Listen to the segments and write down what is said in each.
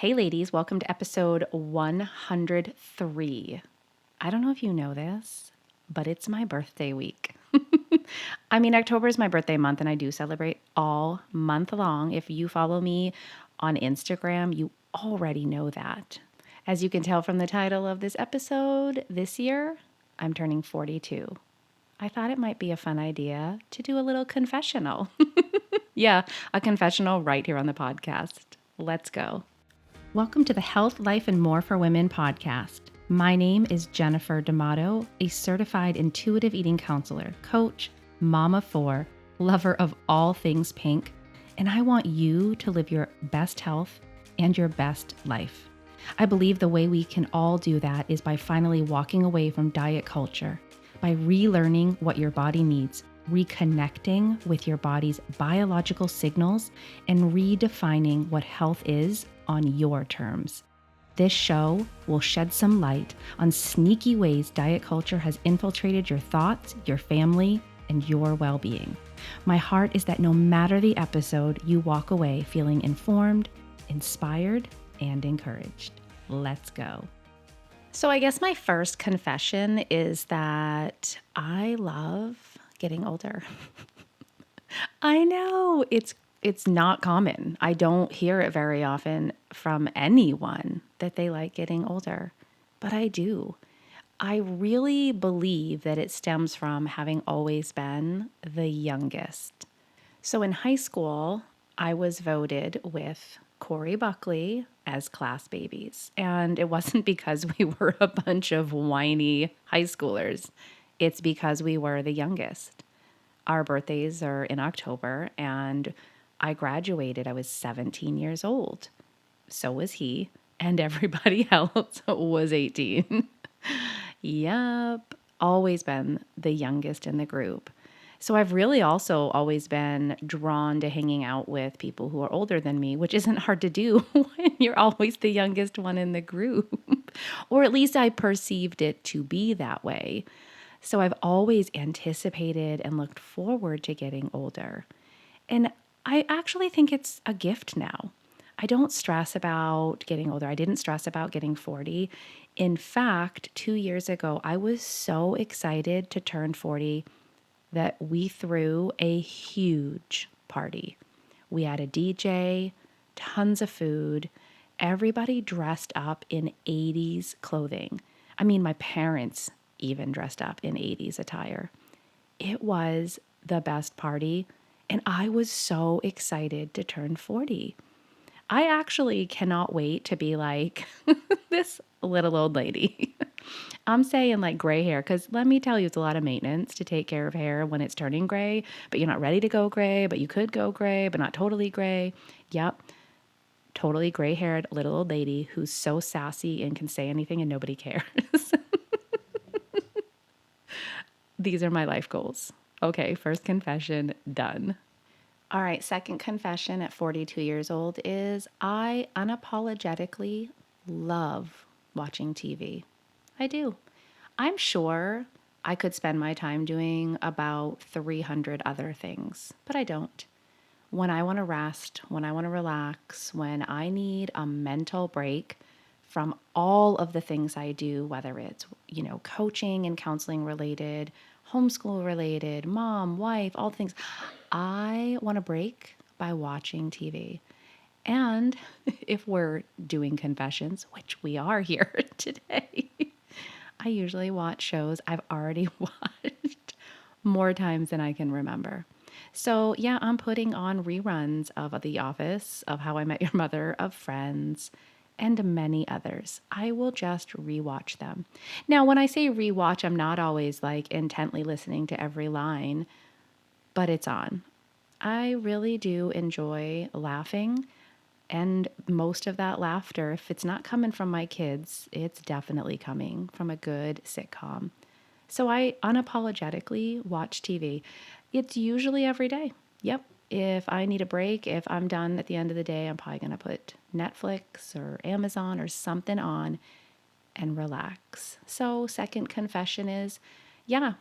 Hey ladies, welcome to episode 103. I don't know if you know this, but it's my birthday week. October is my birthday month and I do celebrate all month long. If you follow me on Instagram, you already know that. As you can tell from the title of this episode, this year I'm turning 42. I thought it might be a fun idea to do a little confessional. Yeah, a confessional right here on the podcast. Let's go. Welcome to the Health, Life, and More for Women podcast. My name is Jennifer D'Amato, a certified intuitive eating counselor, coach, mom of four, lover of all things pink, and I want you to live your best health and your best life. I believe the way we can all do that is by finally walking away from diet culture, by relearning what your body needs, reconnecting with your body's biological signals, and redefining what health is on your terms. This show will shed some light on sneaky ways diet culture has infiltrated your thoughts, your family, and your well-being. My heart is that no matter the episode, you walk away feeling informed, inspired, and encouraged. Let's go. So I guess my first confession is that I love getting older. I know it's not common. I don't hear it very often from anyone that they like getting older, but I do. I really believe that it stems from having always been the youngest. So in high school, I was voted with Corey Buckley as class babies. And it wasn't because we were a bunch of whiny high schoolers. It's because we were the youngest. Our birthdays are in October, and I graduated. I was 17 years old. So was he, and everybody else was 18. Yep, always been the youngest in the group. So I've really also always been drawn to hanging out with people who are older than me, which isn't hard to do when you're always the youngest one in the group. Or at least I perceived it to be that way. So I've always anticipated and looked forward to getting older. And I actually think it's a gift now. I don't stress about getting older. I didn't stress about getting 40. In fact, 2 years ago, I was so excited to turn 40 that we threw a huge party. We had a DJ, tons of food, everybody dressed up in 80s clothing. My parents even dressed up in 80s attire. It was the best party, and I was so excited to turn 40. I actually cannot wait to be like this little old lady. I'm saying like gray hair, because let me tell you, it's a lot of maintenance to take care of hair when it's turning gray, but you're not ready to go gray, but you could go gray, but not totally gray. Yep. Totally gray haired little old lady who's so sassy and can say anything and nobody cares. These are my life goals. Okay, first confession done. All right, second confession at 42 years old is I unapologetically love watching TV. I do. I'm sure I could spend my time doing about 300 other things, but I don't. When I want to rest, when I want to relax, when I need a mental break from all of the things I do, whether it's, coaching and counseling related, homeschool related, mom, wife, all the things, I want to break by watching TV. And if we're doing confessions, which we are here today, I usually watch shows I've already watched more times than I can remember. So, yeah, I'm putting on reruns of The Office, of How I Met Your Mother, of Friends, and many others. I will just rewatch them. Now, when I say rewatch, I'm not always like intently listening to every line, but it's on. I really do enjoy laughing. And most of that laughter, if it's not coming from my kids, it's definitely coming from a good sitcom. So I unapologetically watch TV. It's usually every day. Yep. If I need a break, if I'm done at the end of the day, I'm probably going to put Netflix or Amazon or something on and relax. So, second confession is, yeah,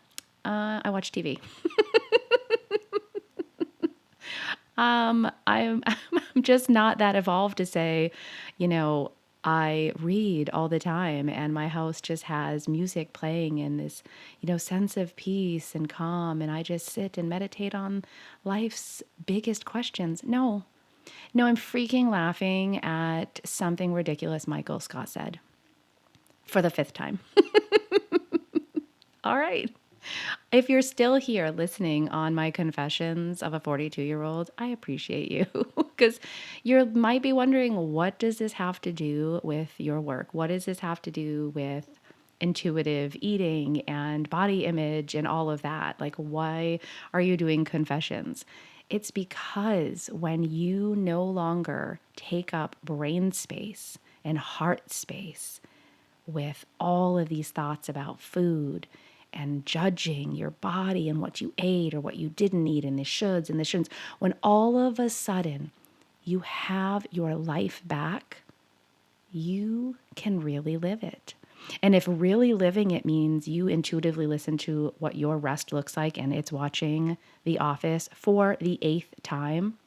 I watch TV. I'm just not that evolved to say, you know, I read all the time and my house just has music playing and this, sense of peace and calm and I just sit and meditate on life's biggest questions. No. No, I'm freaking laughing at something ridiculous Michael Scott said for the fifth time. All right. If you're still here listening on my confessions of a 42-year-old, I appreciate you because you might be wondering, what does this have to do with your work? What does this have to do with intuitive eating and body image and all of that? Like, why are you doing confessions? It's because when you no longer take up brain space and heart space with all of these thoughts about food and judging your body and what you ate or what you didn't eat and the shoulds and the shouldn'ts, when all of a sudden you have your life back, you can really live it. And if really living it means you intuitively listen to what your rest looks like and it's watching The Office for the eighth time,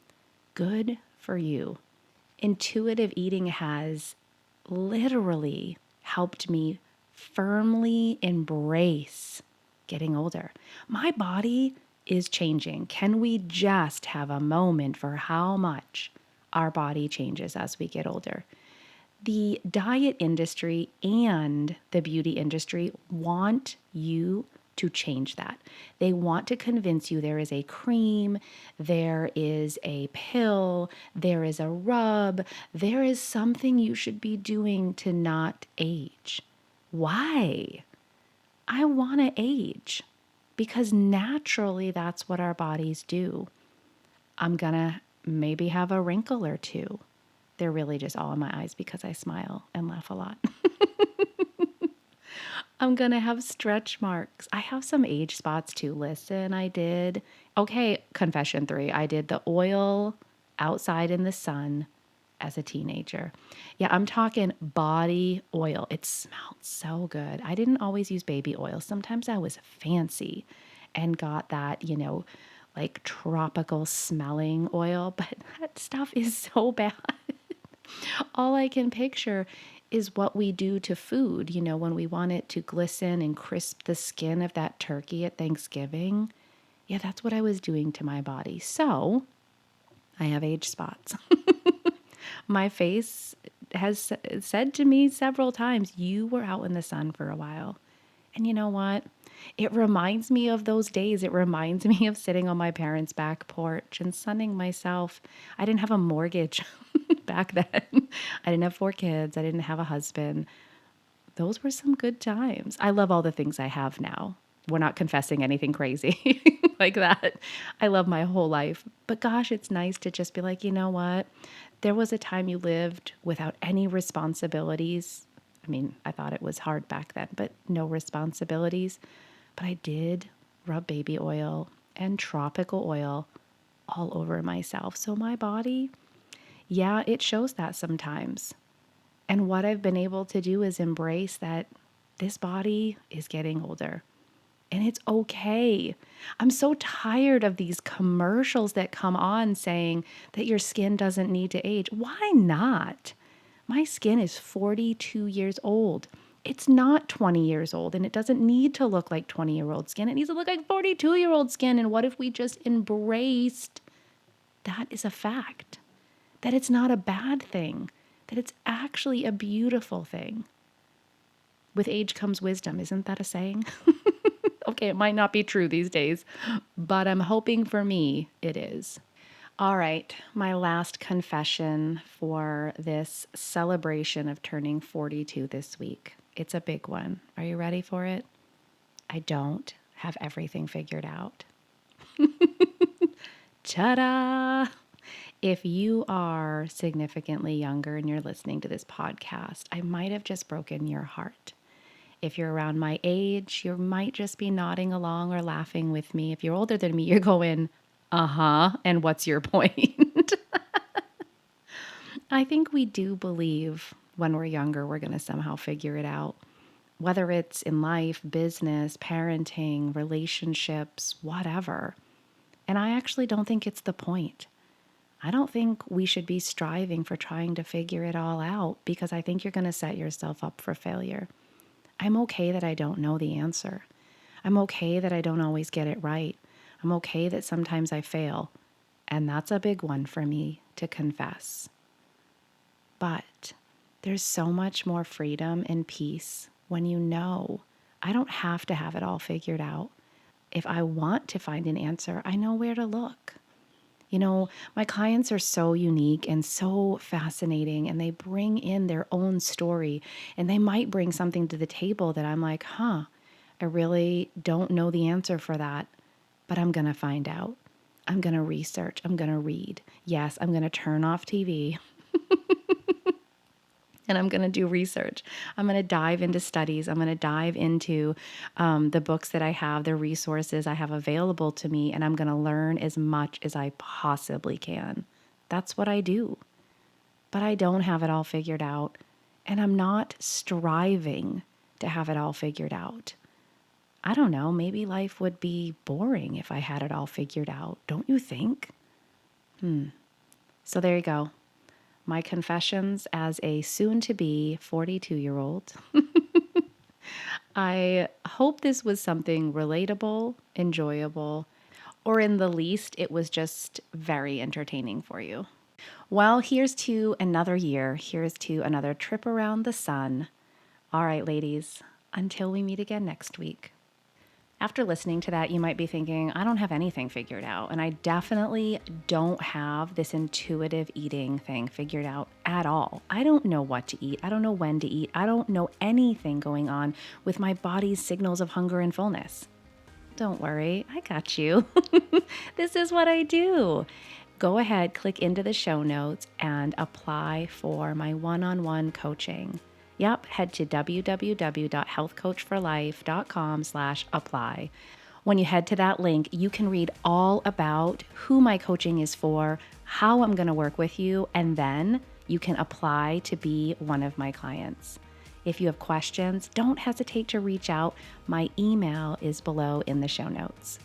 good for you. Intuitive eating has literally helped me firmly embrace getting older. My body is changing. Can we just have a moment for how much our body changes as we get older? The diet industry and the beauty industry want you to change that. They want to convince you there is a cream, there is a pill, there is a rub, there is something you should be doing to not age. Why? I want to age because naturally that's what our bodies do. I'm going to maybe have a wrinkle or two. They're really just all in my eyes because I smile and laugh a lot. I'm going to have stretch marks. I have some age spots too. Listen, okay, confession 3. I did the oil outside in the sun as a teenager. Yeah, I'm talking body oil. It smelled so good. I didn't always use baby oil. Sometimes I was fancy and got that, like tropical smelling oil, but that stuff is so bad. All I can picture is what we do to food, when we want it to glisten and crisp the skin of that turkey at Thanksgiving. Yeah, that's what I was doing to my body. So I have age spots. My face has said to me several times, you were out in the sun for a while. And you know what? It reminds me of those days. It reminds me of sitting on my parents' back porch and sunning myself. I didn't have a mortgage back then. I didn't have 4 kids. I didn't have a husband. Those were some good times. I love all the things I have now. We're not confessing anything crazy like that. I love my whole life. But gosh, it's nice to just be like, you know what? There was a time you lived without any responsibilities. I mean, I thought it was hard back then, but no responsibilities. But I did rub baby oil and tropical oil all over myself. So my body, yeah, it shows that sometimes. And what I've been able to do is embrace that this body is getting older. And it's okay. I'm so tired of these commercials that come on saying that your skin doesn't need to age. Why not? My skin is 42 years old. It's not 20 years old, and it doesn't need to look like 20-year-old skin. It needs to look like 42-year-old skin. And what if we just embraced that is a fact? That it's not a bad thing, that it's actually a beautiful thing. With age comes wisdom. Isn't that a saying? Okay, it might not be true these days, but I'm hoping for me it is. All right, my last confession for this celebration of turning 42 this week. It's a big one. Are you ready for it? I don't have everything figured out. Ta-da! If you are significantly younger and you're listening to this podcast, I might have just broken your heart. If you're around my age, you might just be nodding along or laughing with me. If you're older than me, you're going, uh-huh, and what's your point? I think we do believe when we're younger, we're going to somehow figure it out. Whether it's in life, business, parenting, relationships, whatever. And I actually don't think it's the point. I don't think we should be striving for trying to figure it all out because I think you're going to set yourself up for failure. I'm okay that I don't know the answer. I'm okay that I don't always get it right. I'm okay that sometimes I fail. And that's a big one for me to confess. But there's so much more freedom and peace when you know I don't have to have it all figured out. If I want to find an answer, I know where to look. You know, my clients are so unique and so fascinating, and they bring in their own story, and they might bring something to the table that I'm like, I really don't know the answer for that, but I'm going to find out. I'm going to research. I'm going to read. Yes, I'm going to turn off TV and I'm going to do research. I'm going to dive into studies. I'm going to dive into the books that I have, the resources I have available to me, and I'm going to learn as much as I possibly can. That's what I do. But I don't have it all figured out, and I'm not striving to have it all figured out. I don't know, maybe life would be boring if I had it all figured out, don't you think? So there you go. My confessions as a soon to be 42-year-old. I hope this was something relatable, enjoyable, or in the least, it was just very entertaining for you. Well, here's to another year. Here's to another trip around the sun. All right, ladies, until we meet again next week. After listening to that, you might be thinking, I don't have anything figured out. And I definitely don't have this intuitive eating thing figured out at all. I don't know what to eat. I don't know when to eat. I don't know anything going on with my body's signals of hunger and fullness. Don't worry, I got you. This is what I do. Go ahead, click into the show notes and apply for my one-on-one coaching. Yep, head to www.healthcoachforlife.com/apply. When you head to that link, you can read all about who my coaching is for, how I'm going to work with you, and then you can apply to be one of my clients. If you have questions, don't hesitate to reach out. My email is below in the show notes.